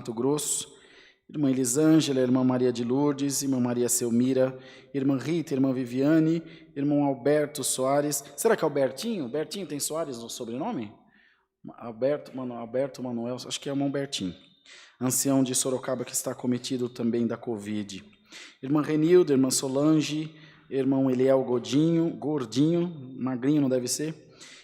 Mato Grosso, irmã Elisângela, irmã Maria de Lourdes, irmã Maria Selmira, irmã Rita, irmã Viviane, irmão Alberto Soares. Será que é Albertinho? Bertinho tem Soares no sobrenome? Alberto Manuel, acho que é o irmão Bertinho. Ancião de Sorocaba que está cometido também da Covid. Irmã Renilda, irmã Solange, irmão Eliel Gordinho, magrinho não deve ser.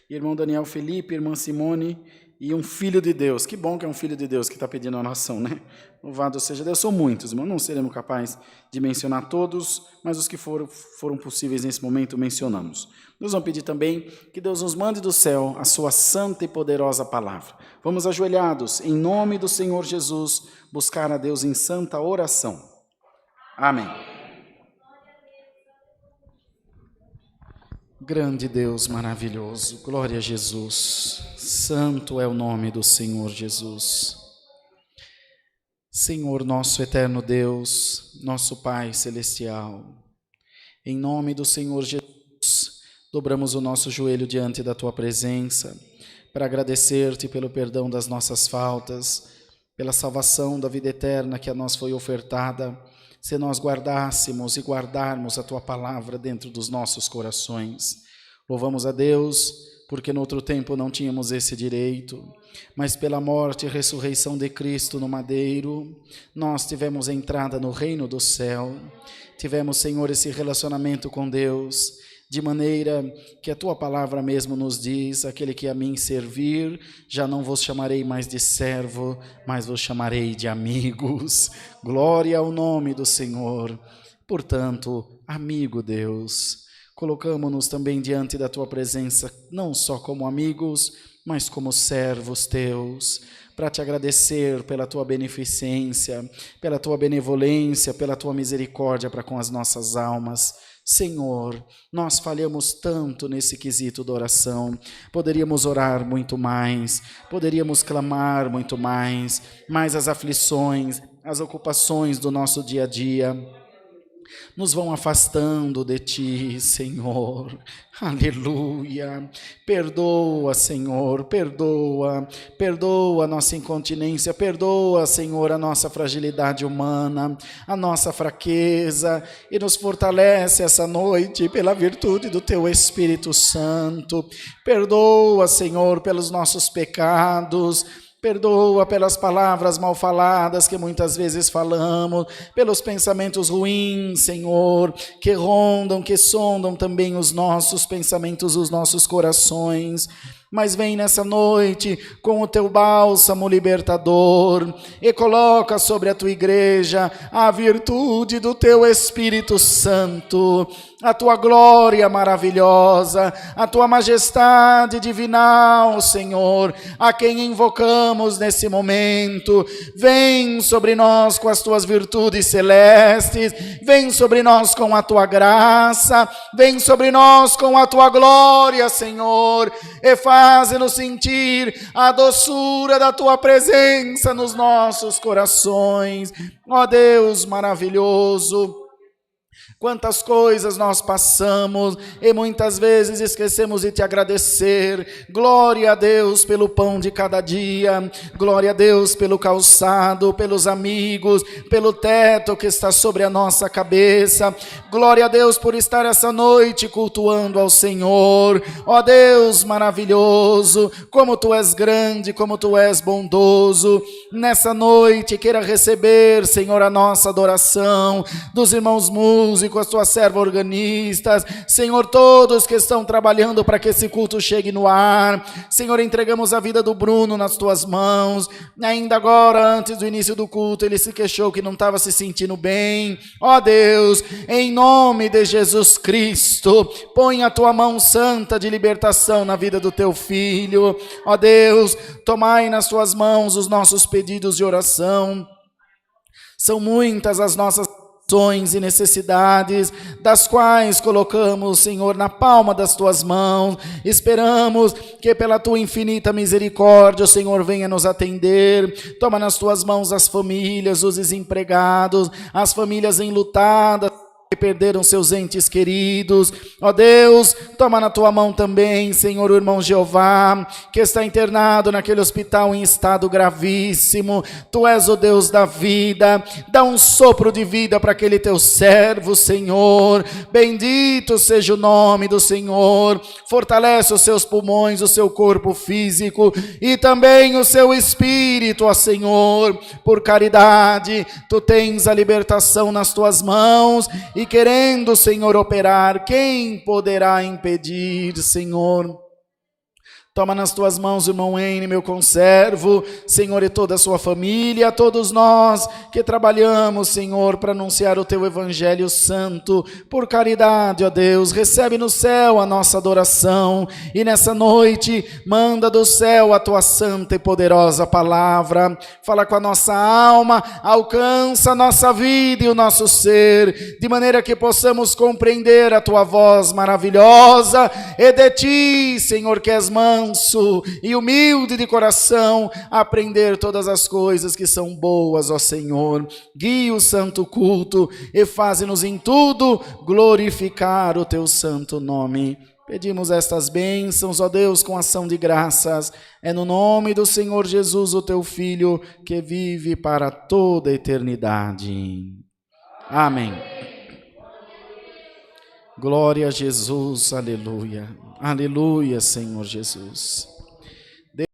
Irmão Daniel Felipe, irmã Simone e um filho de Deus. Que bom que é um filho de Deus que está pedindo a oração, né? Louvado seja Deus. São muitos, irmão. Não seremos capazes de mencionar todos, mas os que foram possíveis nesse momento mencionamos. Nós vamos pedir também que Deus nos mande do céu a sua santa e poderosa palavra. Vamos ajoelhados, em nome do Senhor Jesus, buscar a Deus em santa oração. Amém. Grande Deus maravilhoso, glória a Jesus, santo é o nome do Senhor Jesus. Senhor nosso eterno Deus, nosso Pai celestial, em nome do Senhor Jesus, dobramos o nosso joelho diante da Tua presença, para agradecer-te pelo perdão das nossas faltas, pela salvação da vida eterna que a nós foi ofertada, se nós guardássemos e guardarmos a Tua palavra dentro dos nossos corações. Louvamos a Deus, porque no outro tempo não tínhamos esse direito, mas pela morte e ressurreição de Cristo no madeiro, nós tivemos entrada no reino do céu, tivemos, Senhor, esse relacionamento com Deus, de maneira que a Tua palavra mesmo nos diz, aquele que a mim servir, já não vos chamarei mais de servo, mas vos chamarei de amigos. Glória ao nome do Senhor. Portanto, amigo Deus, colocamo-nos também diante da Tua presença, não só como amigos, mas como servos Teus, para Te agradecer pela Tua beneficência, pela Tua benevolência, pela Tua misericórdia para com as nossas almas. Senhor, nós falhamos tanto nesse quesito da oração, poderíamos orar muito mais, poderíamos clamar muito mais, mas as aflições, as ocupações do nosso dia a dia nos vão afastando de Ti, Senhor. Aleluia. Perdoa, Senhor, perdoa a nossa incontinência, perdoa, Senhor, a nossa fragilidade humana, a nossa fraqueza, e nos fortalece essa noite pela virtude do Teu Espírito Santo. Perdoa, Senhor, pelos nossos pecados, perdoa pelas palavras mal faladas que muitas vezes falamos, pelos pensamentos ruins, Senhor, que rondam, que sondam também os nossos pensamentos, os nossos corações. Mas vem nessa noite com o Teu bálsamo libertador e coloca sobre a Tua igreja a virtude do Teu Espírito Santo, a Tua glória maravilhosa, a Tua majestade divinal, Senhor, a quem invocamos nesse momento. Vem sobre nós com as Tuas virtudes celestes, vem sobre nós com a Tua graça, vem sobre nós com a Tua glória, Senhor, e faze-nos sentir a doçura da Tua presença nos nossos corações. Ó Deus maravilhoso, quantas coisas nós passamos e muitas vezes esquecemos de Te agradecer. Glória a Deus pelo pão de cada dia, glória a Deus pelo calçado, pelos amigos, pelo teto que está sobre a nossa cabeça. Glória a Deus por estar essa noite cultuando ao Senhor. Ó Deus maravilhoso, como Tu és grande, como Tu és bondoso. Nessa noite queira receber, Senhor, a nossa adoração dos irmãos músicos, com as Tuas servas organistas, Senhor, todos que estão trabalhando para que esse culto chegue no ar. Senhor, entregamos a vida do Bruno nas Tuas mãos. Ainda agora, antes do início do culto, ele se queixou que não estava se sentindo bem. Ó Deus, em nome de Jesus Cristo, põe a Tua mão santa de libertação na vida do Teu filho. Ó Deus, tomai nas Tuas mãos os nossos pedidos de oração. São muitas as nossas e necessidades, das quais colocamos, Senhor, na palma das Tuas mãos. Esperamos que pela Tua infinita misericórdia o Senhor venha nos atender. Toma nas Tuas mãos as famílias, os desempregados, as famílias enlutadas, perderam seus entes queridos. Ó Deus, toma na tua mão também, Senhor, o irmão Jeová, que está internado naquele hospital em estado gravíssimo. Tu és o Deus da vida, dá um sopro de vida para aquele teu servo, Senhor. Bendito seja o nome do Senhor. Fortalece os seus pulmões, o seu corpo físico e também o seu espírito, ó Senhor. Por caridade, tu tens a libertação nas tuas mãos e querendo, Senhor, operar, quem poderá impedir, Senhor? Toma nas tuas mãos o irmão N, meu conservo, Senhor, e toda a sua família, todos nós que trabalhamos, Senhor, para anunciar o teu evangelho santo, por caridade, ó Deus, recebe no céu a nossa adoração e nessa noite manda do céu a tua santa e poderosa palavra, fala com a nossa alma, alcança a nossa vida e o nosso ser, de maneira que possamos compreender a tua voz maravilhosa e de ti, Senhor, que és manso e humilde de coração, aprender todas as coisas que são boas, ó Senhor. Guia o santo culto e faze-nos em tudo glorificar o teu santo nome. Pedimos estas bênçãos, ó Deus, com ação de graças. É no nome do Senhor Jesus, o teu Filho, que vive para toda a eternidade. Amém. Glória a Jesus, aleluia. Aleluia, Senhor Jesus.